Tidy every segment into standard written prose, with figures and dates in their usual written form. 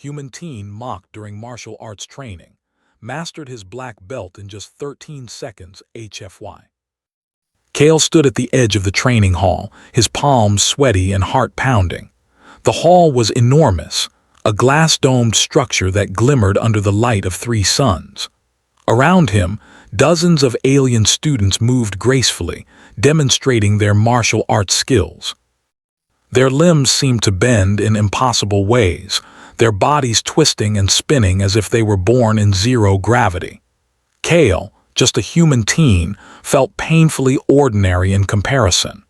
human teen mocked during martial arts training, mastered his black belt in just 13 seconds HFY. Kale stood at the edge of the training hall, his palms sweaty and heart pounding. The hall was enormous, a glass-domed structure that glimmered under the light of 3 suns. Around him, dozens of alien students moved gracefully, demonstrating their martial arts skills. Their limbs seemed to bend in impossible ways, their bodies twisting and spinning as if they were born in zero gravity. Kale, just a human teen, felt painfully ordinary in comparison.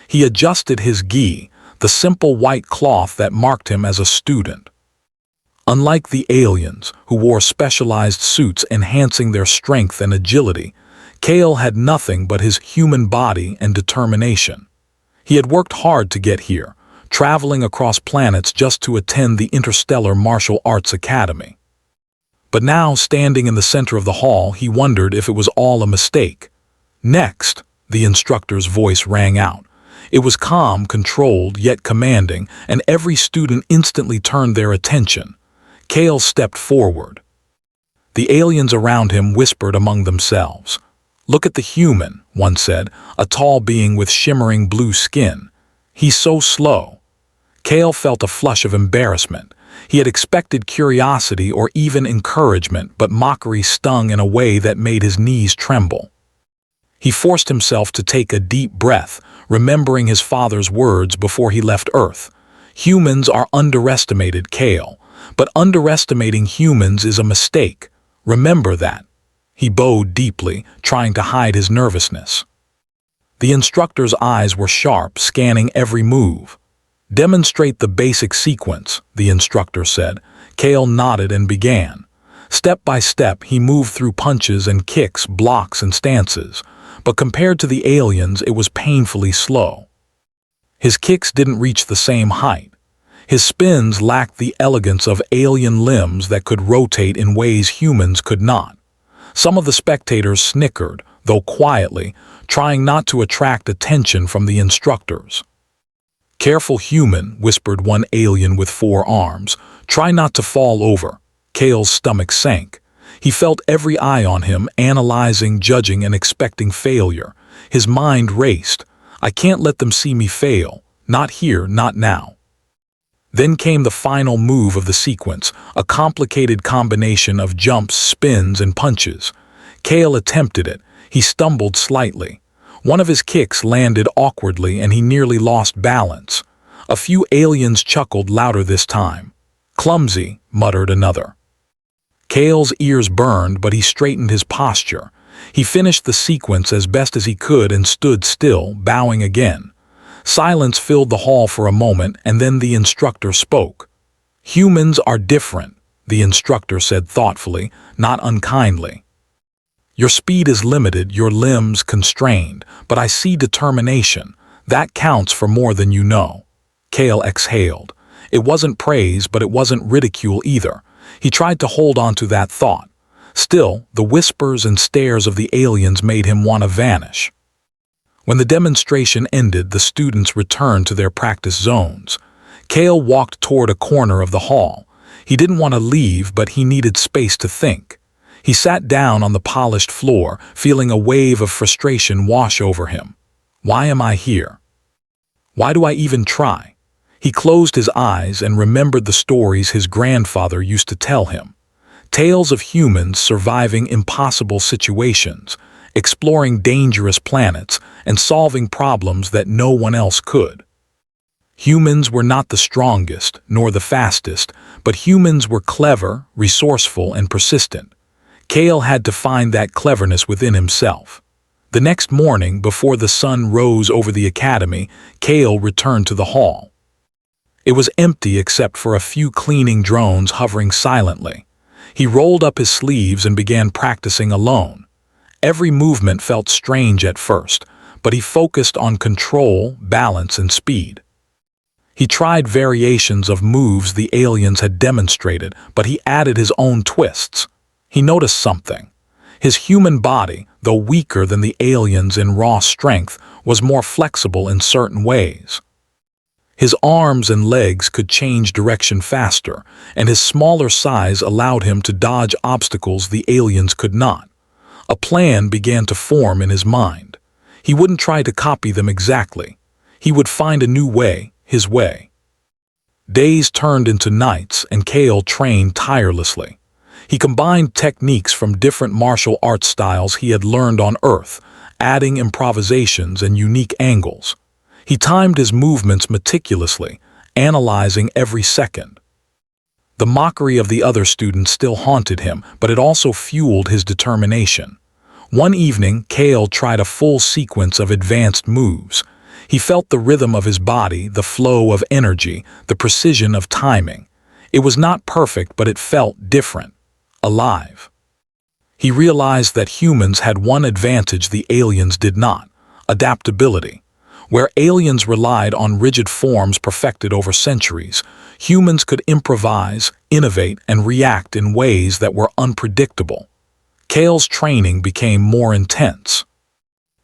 He adjusted his gi, the simple white cloth that marked him as a student. Unlike the aliens, who wore specialized suits enhancing their strength and agility, Kale had nothing but his human body and determination. He had worked hard to get here, traveling across planets just to attend the Interstellar Martial Arts Academy. But now, standing in the center of the hall, he wondered if it was all a mistake. "Next," the instructor's voice rang out. It was calm, controlled, yet commanding, and every student instantly turned their attention. Kale stepped forward. The aliens around him whispered among themselves. "Look at the human," one said, a tall being with shimmering blue skin. "He's so slow." Kale felt a flush of embarrassment. He had expected curiosity or even encouragement, but mockery stung in a way that made his knees tremble. He forced himself to take a deep breath, remembering his father's words before he left Earth. "Humans are underestimated, Kale, but underestimating humans is a mistake. Remember that." He bowed deeply, trying to hide his nervousness. The instructor's eyes were sharp, scanning every move. "Demonstrate the basic sequence," the instructor said. Kale nodded and began. Step by step, he moved through punches and kicks, blocks and stances. But compared to the aliens, it was painfully slow. His kicks didn't reach the same height. His spins lacked the elegance of alien limbs that could rotate in ways humans could not. Some of the spectators snickered, though quietly, trying not to attract attention from the instructors. "Careful, human," whispered one alien with 4 arms. "Try not to fall over." Kale's stomach sank. He felt every eye on him, analyzing, judging, and expecting failure. His mind raced. "I can't let them see me fail. Not here, not now." Then came the final move of the sequence, a complicated combination of jumps, spins, and punches. Kale attempted it. He stumbled slightly. One of his kicks landed awkwardly and he nearly lost balance. A few aliens chuckled louder this time. "Clumsy," muttered another. Kale's ears burned, but he straightened his posture. He finished the sequence as best as he could and stood still, bowing again. Silence filled the hall for a moment, and then the instructor spoke. "Humans are different," the instructor said thoughtfully, not unkindly. "Your speed is limited, your limbs constrained, but I see determination. That counts for more than you know." Kale exhaled. It wasn't praise, but it wasn't ridicule either. He tried to hold on to that thought. Still, the whispers and stares of the aliens made him want to vanish. When the demonstration ended, the students returned to their practice zones. Kale walked toward a corner of the hall. He didn't want to leave, but he needed space to think. He sat down on the polished floor, feeling a wave of frustration wash over him. "Why am I here? Why do I even try?" He closed his eyes and remembered the stories his grandfather used to tell him. Tales of humans surviving impossible situations, exploring dangerous planets, and solving problems that no one else could. Humans were not the strongest, nor the fastest, but humans were clever, resourceful, and persistent. Kale had to find that cleverness within himself. The next morning, before the sun rose over the academy, Kale returned to the hall. It was empty except for a few cleaning drones hovering silently. He rolled up his sleeves and began practicing alone. Every movement felt strange at first, but he focused on control, balance, and speed. He tried variations of moves the aliens had demonstrated, but he added his own twists. He noticed something. His human body, though weaker than the aliens in raw strength, was more flexible in certain ways. His arms and legs could change direction faster, and his smaller size allowed him to dodge obstacles the aliens could not. A plan began to form in his mind. He wouldn't try to copy them exactly. He would find a new way, his way. Days turned into nights, and Kale trained tirelessly. He combined techniques from different martial arts styles he had learned on Earth, adding improvisations and unique angles. He timed his movements meticulously, analyzing every second. The mockery of the other students still haunted him, but it also fueled his determination. One evening, Kale tried a full sequence of advanced moves. He felt the rhythm of his body, the flow of energy, the precision of timing. It was not perfect, but it felt different, alive. He realized that humans had one advantage the aliens did not: adaptability. Where aliens relied on rigid forms perfected over centuries, humans could improvise, innovate, and react in ways that were unpredictable. Kale's training became more intense.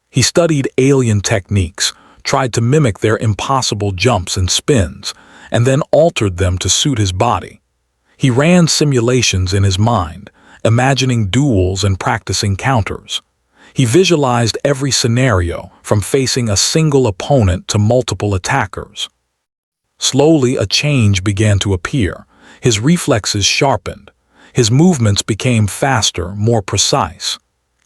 He studied alien techniques, tried to mimic their impossible jumps and spins, and then altered them to suit his body. He ran simulations in his mind, imagining duels and practicing counters. He visualized every scenario, from facing a single opponent to multiple attackers. Slowly, a change began to appear. His reflexes sharpened. His movements became faster, more precise.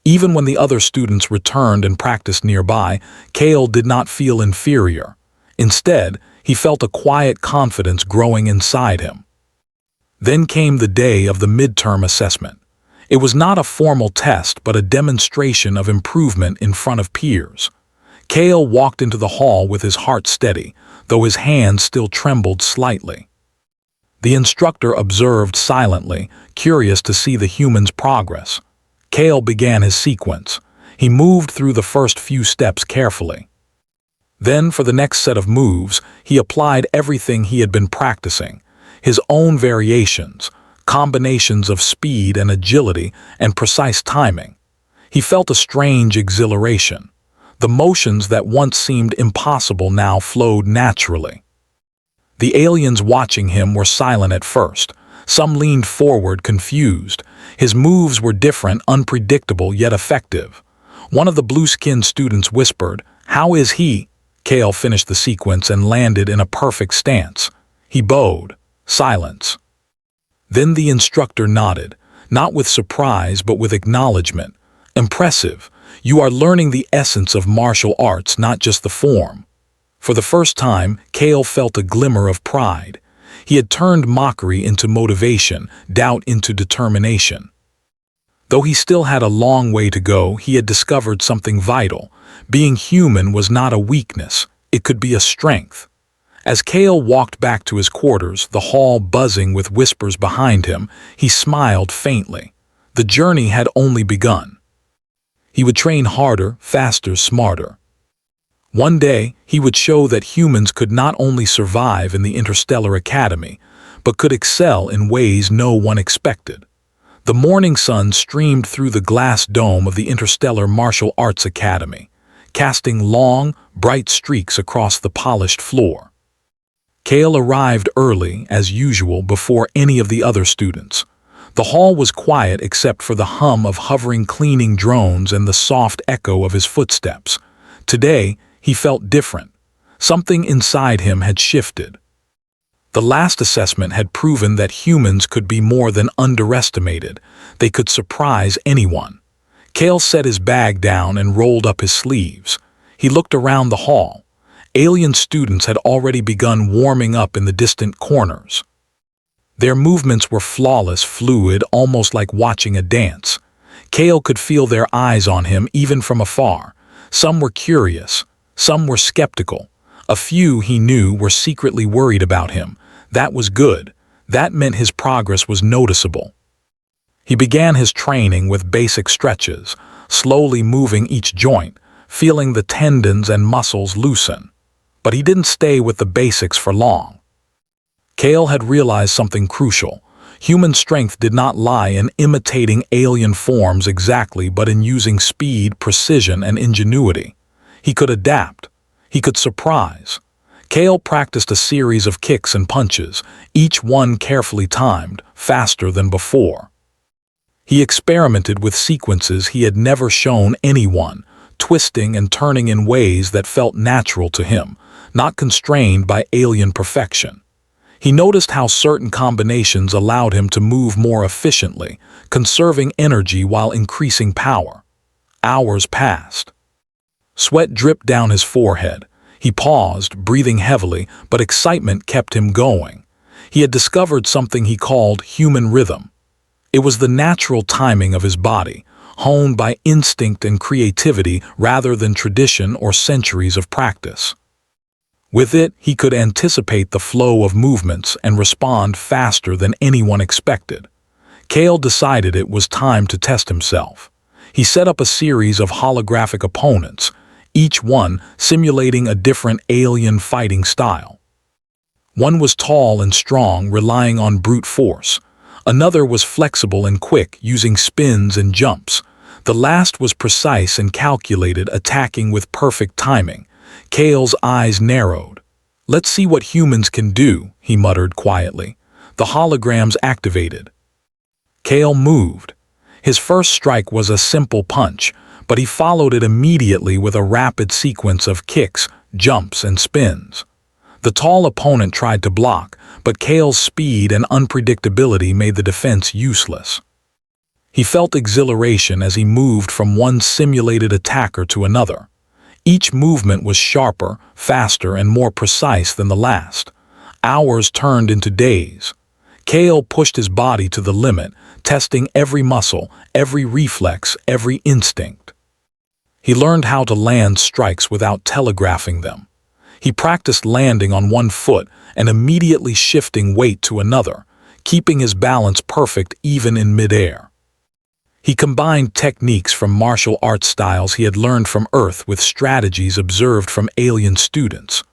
Even when the other students returned and practiced nearby, Kale did not feel inferior. Instead, he felt a quiet confidence growing inside him. Then came the day of the midterm assessment. It was not a formal test, but a demonstration of improvement in front of peers. Kale walked into the hall with his heart steady, though his hands still trembled slightly. The instructor observed silently, curious to see the human's progress. Kale began his sequence. He moved through the first few steps carefully. Then, for the next set of moves, he applied everything he had been practicing, his own variations, combinations of speed and agility and precise timing. He felt a strange exhilaration. The motions that once seemed impossible now flowed naturally. The aliens watching him were silent at first. Some leaned forward, confused. His moves were different, unpredictable, yet effective. One of the blue-skinned students whispered, "How is he?" Kale finished the sequence and landed in a perfect stance. He bowed. Silence. Then the instructor nodded, not with surprise but with acknowledgement. "Impressive. You are learning the essence of martial arts, not just the form." For the first time, Kale felt a glimmer of pride. He had turned mockery into motivation, doubt into determination. Though he still had a long way to go, he had discovered something vital. Being human was not a weakness, it could be a strength. As Kale walked back to his quarters, the hall buzzing with whispers behind him, he smiled faintly. The journey had only begun. He would train harder, faster, smarter. One day, he would show that humans could not only survive in the Interstellar Academy, but could excel in ways no one expected. The morning sun streamed through the glass dome of the Interstellar Martial Arts Academy, casting long, bright streaks across the polished floor. Kale arrived early, as usual, before any of the other students. The hall was quiet except for the hum of hovering cleaning drones and the soft echo of his footsteps. Today, he felt different. Something inside him had shifted. The last assessment had proven that humans could be more than underestimated. They could surprise anyone. Kale set his bag down and rolled up his sleeves. He looked around the hall. Alien students had already begun warming up in the distant corners. Their movements were flawless, fluid, almost like watching a dance. Kale could feel their eyes on him even from afar. Some were curious, some were skeptical. A few, he knew, were secretly worried about him. That was good. That meant his progress was noticeable. He began his training with basic stretches, slowly moving each joint, feeling the tendons and muscles loosen. But he didn't stay with the basics for long. Kale had realized something crucial. Human strength did not lie in imitating alien forms exactly, but in using speed, precision, and ingenuity. He could adapt. He could surprise. Kale practiced a series of kicks and punches, each one carefully timed, faster than before. He experimented with sequences he had never shown anyone, twisting and turning in ways that felt natural to him, not constrained by alien perfection. He noticed how certain combinations allowed him to move more efficiently, conserving energy while increasing power. Hours passed. Sweat dripped down his forehead. He paused, breathing heavily, but excitement kept him going. He had discovered something he called human rhythm. It was the natural timing of his body, honed by instinct and creativity rather than tradition or centuries of practice. With it, he could anticipate the flow of movements and respond faster than anyone expected. Kale decided it was time to test himself. He set up a series of holographic opponents, each one simulating a different alien fighting style. One was tall and strong, relying on brute force. Another was flexible and quick, using spins and jumps. The last was precise and calculated, attacking with perfect timing. Kale's eyes narrowed. "Let's see what humans can do," he muttered quietly. The holograms activated. Kale moved. His first strike was a simple punch, but he followed it immediately with a rapid sequence of kicks, jumps, and spins. The tall opponent tried to block, but Kale's speed and unpredictability made the defense useless. He felt exhilaration as he moved from one simulated attacker to another. Each movement was sharper, faster, and more precise than the last. Hours turned into days. Kale pushed his body to the limit, testing every muscle, every reflex, every instinct. He learned how to land strikes without telegraphing them. He practiced landing on one foot and immediately shifting weight to another, keeping his balance perfect even in midair. He combined techniques from martial arts styles he had learned from Earth with strategies observed from alien students.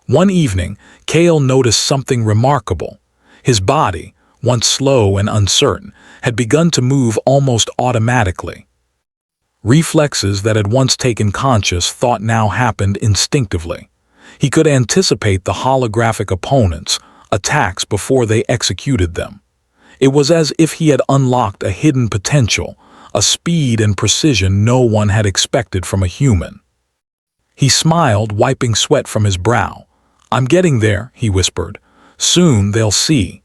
One evening, Kale noticed something remarkable. His body, once slow and uncertain, had begun to move almost automatically. Reflexes that had once taken conscious thought now happened instinctively. He could anticipate the holographic opponents' attacks before they executed them. It was as if he had unlocked a hidden potential, a speed and precision no one had expected from a human. He smiled, wiping sweat from his brow. "I'm getting there," he whispered. "Soon they'll see."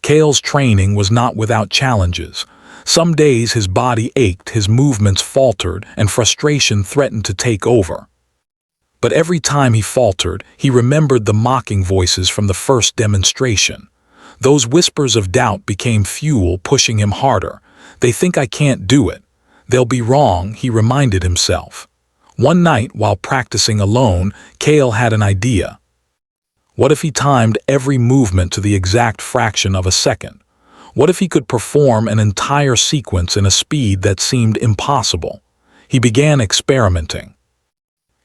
Kale's training was not without challenges. Some days his body ached, his movements faltered, and frustration threatened to take over. But every time he faltered, he remembered the mocking voices from the first demonstration. Those whispers of doubt became fuel, pushing him harder. "They think I can't do it. They'll be wrong," he reminded himself. One night, while practicing alone, Kale had an idea. What if he timed every movement to the exact fraction of a second? What if he could perform an entire sequence in a speed that seemed impossible? He began experimenting.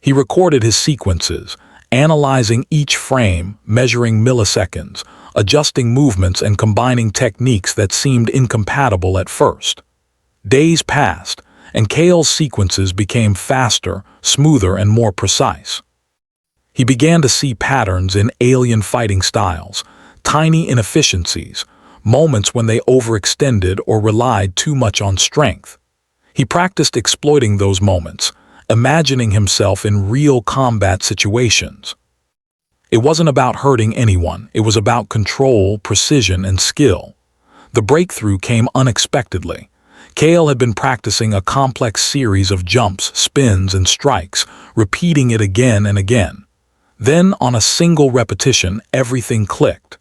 He recorded his sequences, analyzing each frame, measuring milliseconds, adjusting movements and combining techniques that seemed incompatible at first. Days passed, and Kale's sequences became faster, smoother, and more precise. He began to see patterns in alien fighting styles, tiny inefficiencies, moments when they overextended or relied too much on strength. He practiced exploiting those moments, imagining himself in real combat situations. It wasn't about hurting anyone, it was about control, precision, and skill. The breakthrough came unexpectedly. Kale had been practicing a complex series of jumps, spins, and strikes, repeating it again and again. Then, on a single repetition, everything clicked.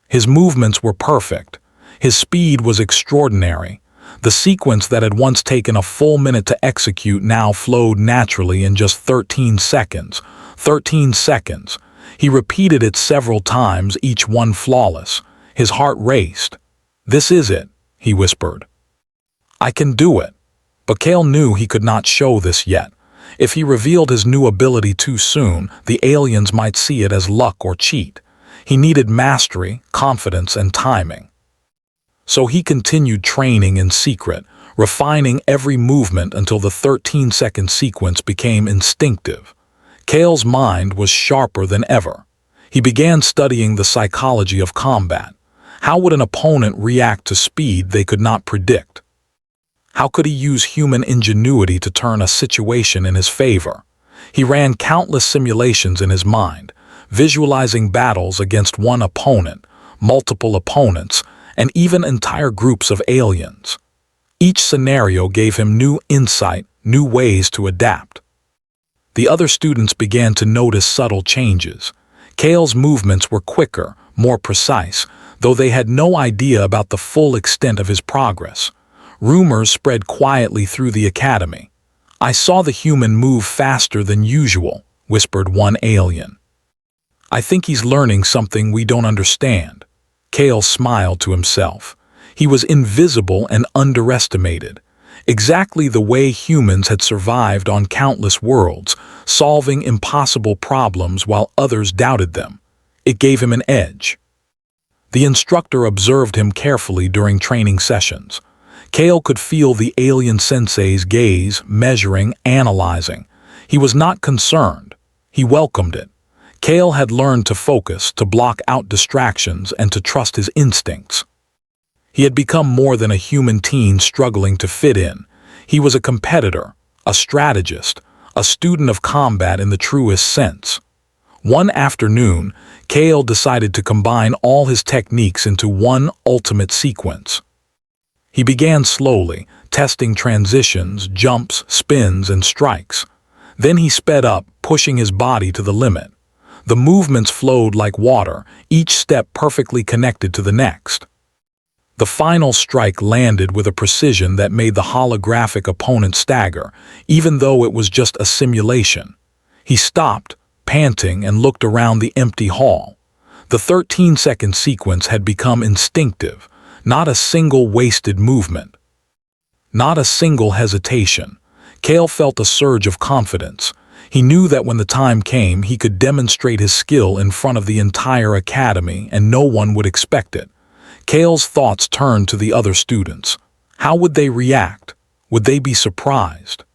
His movements were perfect. His speed was extraordinary. The sequence that had once taken a full minute to execute now flowed naturally in just 13 seconds. 13 seconds. He repeated it several times, each one flawless. His heart raced. "This is it," he whispered. "I can do it." But Kale knew he could not show this yet. If he revealed his new ability too soon, the aliens might see it as luck or cheat. He needed mastery, confidence, and timing. So he continued training in secret, refining every movement until the 13-second sequence became instinctive. Kale's mind was sharper than ever. He began studying the psychology of combat. How would an opponent react to speed they could not predict? How could he use human ingenuity to turn a situation in his favor? He ran countless simulations in his mind, visualizing battles against one opponent, multiple opponents, and even entire groups of aliens. Each scenario gave him new insight, new ways to adapt. The other students began to notice subtle changes. Kale's movements were quicker, more precise, though they had no idea about the full extent of his progress. Rumors spread quietly through the academy. "I saw the human move faster than usual," whispered one alien. "I think he's learning something we don't understand." Kale smiled to himself. He was invisible and underestimated. Exactly the way humans had survived on countless worlds, solving impossible problems while others doubted them. It gave him an edge. The instructor observed him carefully during training sessions. Kale could feel the alien sensei's gaze, measuring, analyzing. He was not concerned. He welcomed it. Kale had learned to focus, to block out distractions, and to trust his instincts. He had become more than a human teen struggling to fit in. He was a competitor, a strategist, a student of combat in the truest sense. One afternoon, Kale decided to combine all his techniques into one ultimate sequence. He began slowly, testing transitions, jumps, spins, and strikes. Then he sped up, pushing his body to the limit. The movements flowed like water, each step perfectly connected to the next. The final strike landed with a precision that made the holographic opponent stagger, even though it was just a simulation. He stopped, panting, and looked around the empty hall. The 13-second sequence had become instinctive, not a single wasted movement. Not a single hesitation. Kale felt a surge of confidence. He knew that when the time came, he could demonstrate his skill in front of the entire academy and no one would expect it. Kale's thoughts turned to the other students. How would they react? Would they be surprised?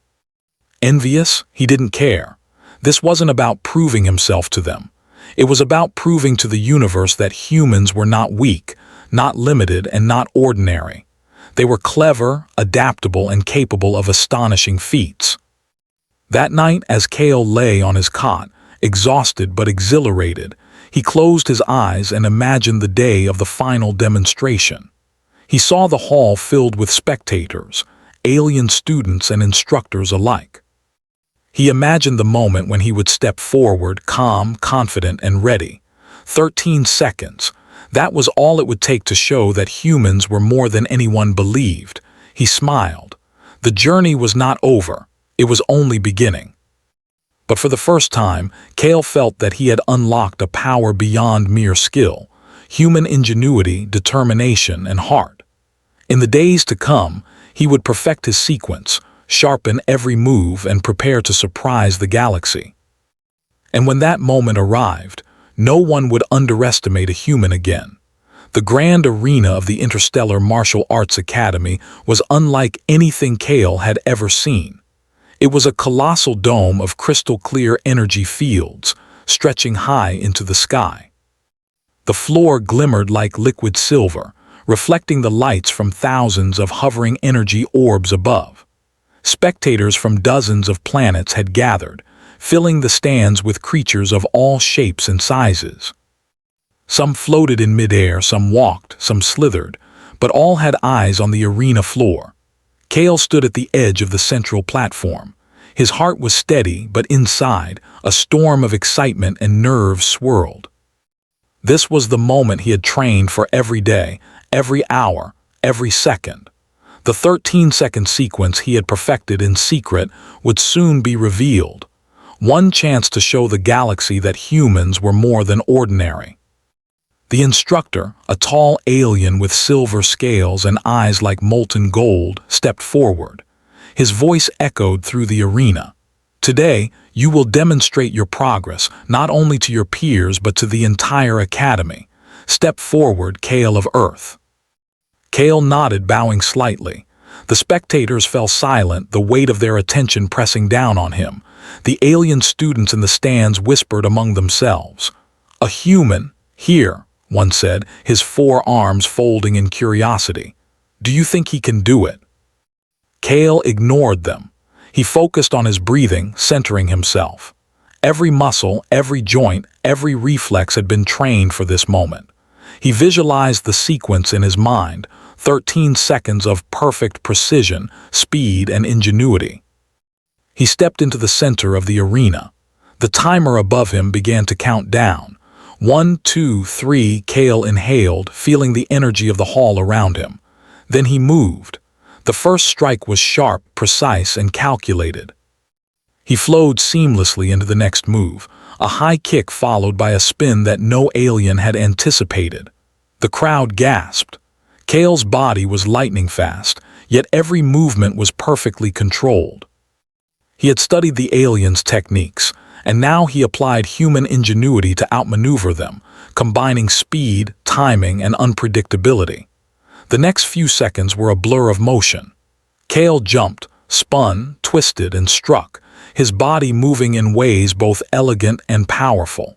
Envious? He didn't care. This wasn't about proving himself to them. It was about proving to the universe that humans were not weak, not limited, and not ordinary. They were clever, adaptable, and capable of astonishing feats. That night, as Kale lay on his cot, exhausted but exhilarated, he closed his eyes and imagined the day of the final demonstration. He saw the hall filled with spectators, alien students and instructors alike. He imagined the moment when he would step forward, calm, confident, and ready. 13 seconds. That was all it would take to show that humans were more than anyone believed. He smiled. The journey was not over. It was only beginning. But for the first time, Kale felt that he had unlocked a power beyond mere skill, human ingenuity, determination, and heart. In the days to come, he would perfect his sequence, sharpen every move, and prepare to surprise the galaxy. And when that moment arrived, no one would underestimate a human again. The grand arena of the Interstellar Martial Arts Academy was unlike anything Kale had ever seen. It was a colossal dome of crystal-clear energy fields, stretching high into the sky. The floor glimmered like liquid silver, reflecting the lights from thousands of hovering energy orbs above. Spectators from dozens of planets had gathered, filling the stands with creatures of all shapes and sizes. Some floated in midair, some walked, some slithered, but all had eyes on the arena floor. Kale stood at the edge of the central platform. His heart was steady, but inside, a storm of excitement and nerves swirled. This was the moment he had trained for every day, every hour, every second. The 13-second sequence he had perfected in secret would soon be revealed. One chance to show the galaxy that humans were more than ordinary. The instructor, a tall alien with silver scales and eyes like molten gold, stepped forward. His voice echoed through the arena. "Today, you will demonstrate your progress, not only to your peers but to the entire academy. Step forward, Kale of Earth." Kale nodded, bowing slightly. The spectators fell silent, the weight of their attention pressing down on him. The alien students in the stands whispered among themselves. "A human, here," one said, his forearms folding in curiosity. "Do you think he can do it?" Kale ignored them. He focused on his breathing, centering himself. Every muscle, every joint, every reflex had been trained for this moment. He visualized the sequence in his mind, 13 seconds of perfect precision, speed, and ingenuity. He stepped into the center of the arena. The timer above him began to count down. 1, 2, 3, Kale inhaled, feeling the energy of the hall around him. Then he moved. The first strike was sharp, precise, and calculated. He flowed seamlessly into the next move, a high kick followed by a spin that no alien had anticipated. The crowd gasped. Kale's body was lightning fast, yet every movement was perfectly controlled. He had studied the aliens' techniques, and now he applied human ingenuity to outmaneuver them, combining speed, timing, and unpredictability. The next few seconds were a blur of motion. Kale jumped, spun, twisted, and struck, his body moving in ways both elegant and powerful.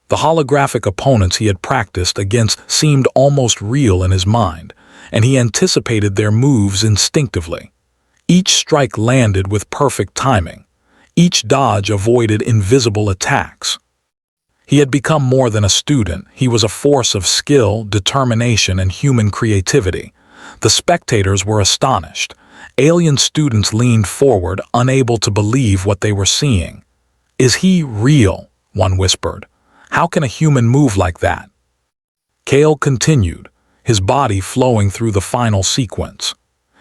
The holographic opponents he had practiced against seemed almost real in his mind, and he anticipated their moves instinctively. Each strike landed with perfect timing. Each dodge avoided invisible attacks. He had become more than a student. He was a force of skill, determination, and human creativity. The spectators were astonished. Alien students leaned forward, unable to believe what they were seeing. "Is he real?" one whispered. "How can a human move like that?" Kale continued, his body flowing through the final sequence.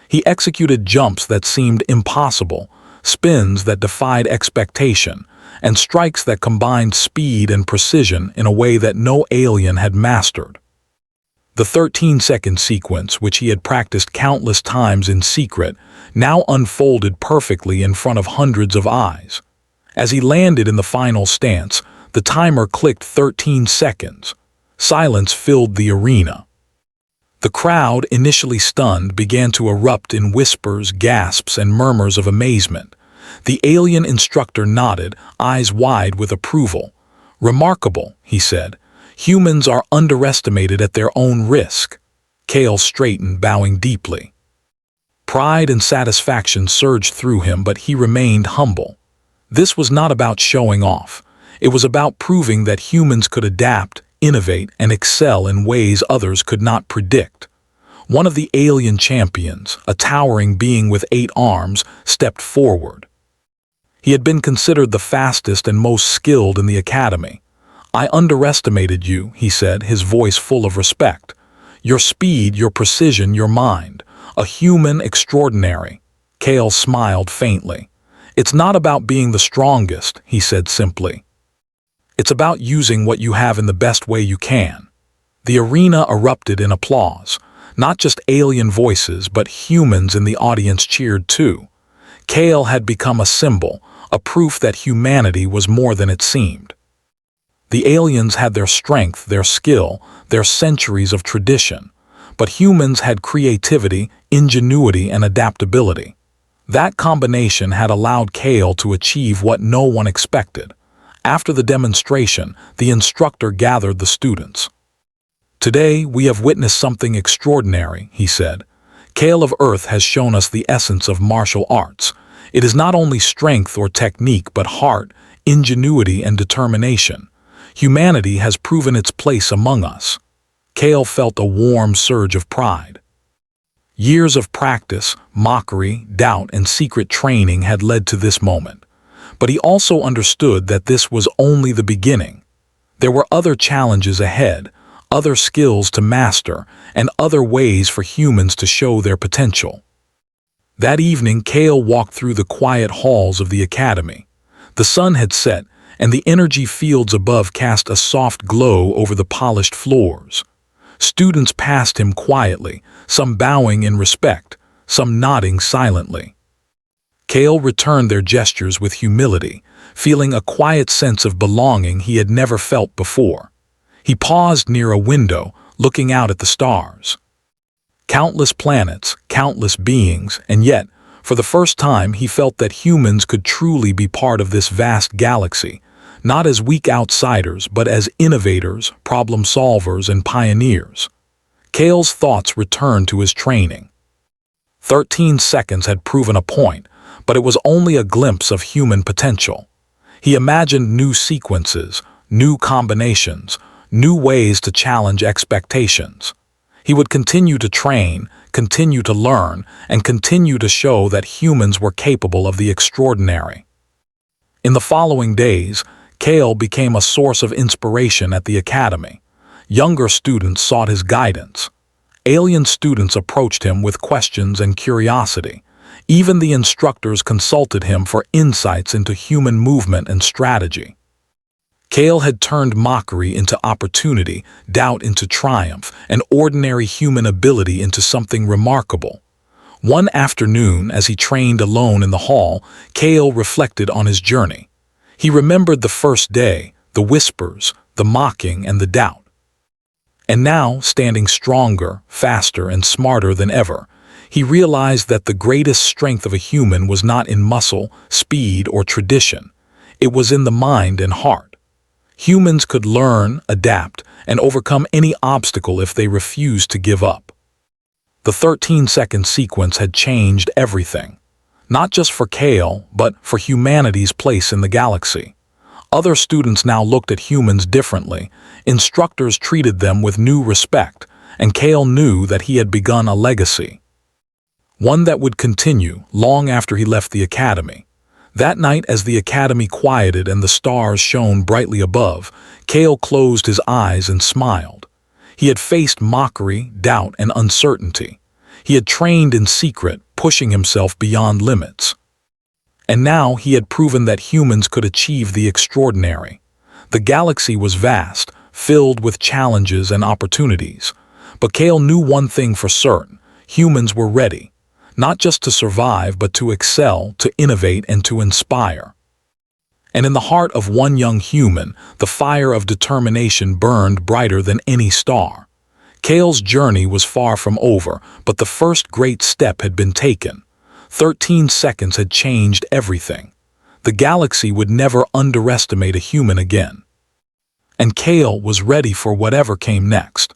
He executed jumps that seemed impossible, spins that defied expectation, and strikes that combined speed and precision in a way that no alien had mastered. The 13-second sequence, which he had practiced countless times in secret, now unfolded perfectly in front of hundreds of eyes. As he landed in the final stance, the timer clicked 13 seconds. Silence filled the arena. The crowd, initially stunned, began to erupt in whispers, gasps, and murmurs of amazement. The alien instructor nodded, eyes wide with approval. "Remarkable," he said. "Humans are underestimated at their own risk." Kale straightened, bowing deeply. Pride and satisfaction surged through him, but he remained humble. This was not about showing off. It was about proving that humans could adapt, innovate, and excel in ways others could not predict. One of the alien champions, a towering being with 8 arms, stepped forward. He had been considered the fastest and most skilled in the academy. "I underestimated you," he said, his voice full of respect. "Your speed, your precision, your mind. A human extraordinary." Kale smiled faintly. "It's not about being the strongest," he said simply. "It's about using what you have in the best way you can." The arena erupted in applause. Not just alien voices, but humans in the audience cheered too. Kale had become a symbol, a proof that humanity was more than it seemed. The aliens had their strength, their skill, their centuries of tradition, but humans had creativity, ingenuity, and adaptability. That combination had allowed Kale to achieve what no one expected. After the demonstration, the instructor gathered the students. "Today, we have witnessed something extraordinary," he said. "Kale of Earth has shown us the essence of martial arts. It is not only strength or technique, but heart, ingenuity, and determination. Humanity has proven its place among us." Kale felt a warm surge of pride. Years of practice, mockery, doubt, and secret training had led to this moment. But he also understood that this was only the beginning. There were other challenges ahead, other skills to master, and other ways for humans to show their potential. That evening, Kale walked through the quiet halls of the academy. The sun had set, and the energy fields above cast a soft glow over the polished floors. Students passed him quietly, some bowing in respect, some nodding silently. Kale returned their gestures with humility, feeling a quiet sense of belonging he had never felt before. He paused near a window, looking out at the stars. Countless planets, countless beings, and yet, For the first time, he felt that humans could truly be part of this vast galaxy, not as weak outsiders, but as innovators, problem solvers, and pioneers. Kale's thoughts returned to his training. 13 seconds had proven a point, but it was only a glimpse of human potential. He imagined new sequences, new combinations, new ways to challenge expectations. He would continue to train, continue to learn, and continue to show that humans were capable of the extraordinary. In the following days, Kale became a source of inspiration at the academy. Younger students sought his guidance. Alien students approached him with questions and curiosity. Even the instructors consulted him for insights into human movement and strategy. Kale had turned mockery into opportunity, doubt into triumph, and ordinary human ability into something remarkable. One afternoon, as he trained alone in the hall, Kale reflected on his journey. He remembered the first day, the whispers, the mocking, and the doubt. And now, standing stronger, faster, and smarter than ever, he realized that the greatest strength of a human was not in muscle, speed, or tradition. It was in the mind and heart. Humans could learn, adapt, and overcome any obstacle if they refused to give up. The 13-second sequence had changed everything, not just for Kale, but for humanity's place in the galaxy. Other students now looked at humans differently. Instructors treated them with new respect, and Kale knew that he had begun a legacy. One that would continue long after he left the academy. That night, as the academy quieted and the stars shone brightly above, Kale closed his eyes and smiled. He had faced mockery, doubt, and uncertainty. He had trained in secret, pushing himself beyond limits. And now he had proven that humans could achieve the extraordinary. The galaxy was vast, filled with challenges and opportunities. But Kale knew one thing for certain: humans were ready, not just to survive, but to excel, to innovate, and to inspire. And in the heart of one young human, the fire of determination burned brighter than any star. Kale's journey was far from over, but the first great step had been taken. 13 seconds had changed everything. The galaxy would never underestimate a human again. And Kale was ready for whatever came next.